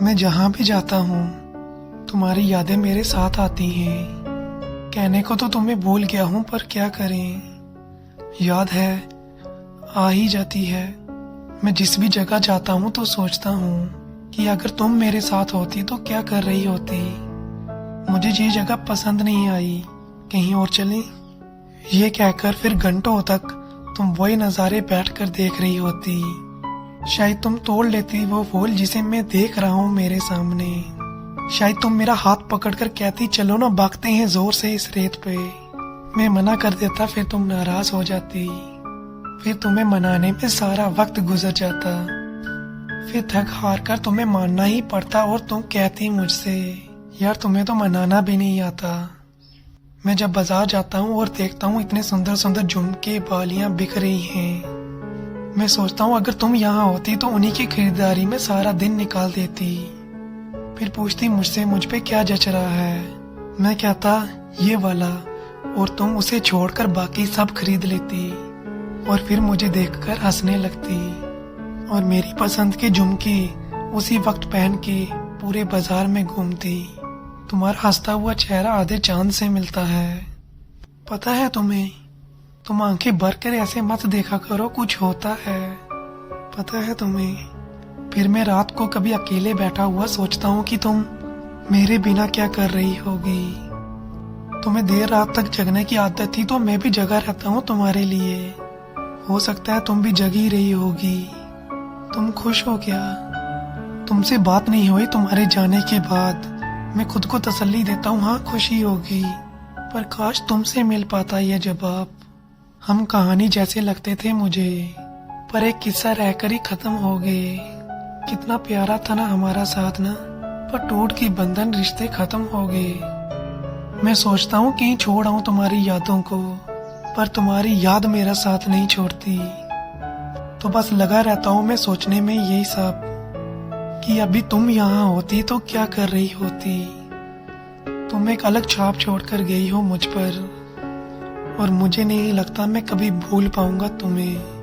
मैं जहाँ भी जाता हूँ तुम्हारी यादें मेरे साथ आती हैं। कहने को तो तुम्हें भूल गया हूँ पर क्या करें, याद है आ ही जाती है। मैं जिस भी जगह जाता हूँ तो सोचता हूँ कि अगर तुम मेरे साथ होती तो क्या कर रही होती। मुझे ये जगह पसंद नहीं आई, कहीं और चलें। ये कहकर फिर घंटों तक तुम वही नज़ारे बैठकर देख रही होती। शायद तुम तोड़ लेती वो फूल जिसे मैं देख रहा हूँ मेरे सामने। शायद तुम मेरा हाथ पकड़कर कहती चलो ना भागते हैं जोर से इस रेत पे। मैं मना कर देता, फिर तुम नाराज हो जाती। फिर तुम्हें मनाने में सारा वक्त गुजर जाता। फिर थक हार कर तुम्हें मानना ही पड़ता और तुम कहती मुझसे यार तुम्हें तो मनाना भी नहीं आता। मैं जब बाजार जाता हूँ और देखता हूँ इतने सुंदर सुंदर झुमके बालियां बिक रही हैं, मैं सोचता हूँ अगर तुम यहाँ होती तो उन्हीं की खरीदारी में सारा दिन निकाल देती। फिर पूछती मुझसे मुझ पे क्या जच रहा है। मैं कहता ये वाला, और तुम उसे छोड़कर बाकी सब खरीद लेती और फिर मुझे देखकर हंसने लगती और मेरी पसंद के झुमके उसी वक्त पहन के पूरे बाजार में घूमती। तुम्हारा हंसता हुआ चेहरा आधे चांद से मिलता है। पता है तुम्हें, तुम आंखें भर कर ऐसे मत देखा करो, कुछ होता है। पता है तुम्हें, फिर मैं रात को कभी अकेले बैठा हुआ सोचता हूँ कि तुम मेरे बिना क्या कर रही होगी। तुम्हें देर रात तक जगने की आदत थी तो मैं भी जगा रहता हूँ तुम्हारे लिए। हो सकता है तुम भी जगी रही होगी। तुम खुश हो क्या? तुमसे बात नहीं हुई तुम्हारे जाने के बाद। मैं खुद को तसल्ली देता हूँ हाँ खुशी होगी, पर काश तुमसे मिल पाता यह जवाब। हम कहानी जैसे लगते थे मुझे, पर एक किस्सा रहकर ही खत्म हो गए। कितना प्यारा था ना हमारा साथ ना, पर टूट के बंधन रिश्ते खत्म हो गए। मैं सोचता हूँ कहीं छोड़ आऊं तुम्हारी यादों को, पर तुम्हारी याद मेरा साथ नहीं छोड़ती। तो बस लगा रहता हूँ मैं सोचने में यही सब कि अभी तुम यहाँ होती तो क्या कर रही होती। तुम एक अलग छाप छोड़कर गई हो मुझ पर, और मुझे नहीं लगता मैं कभी भूल पाऊंगा तुम्हें।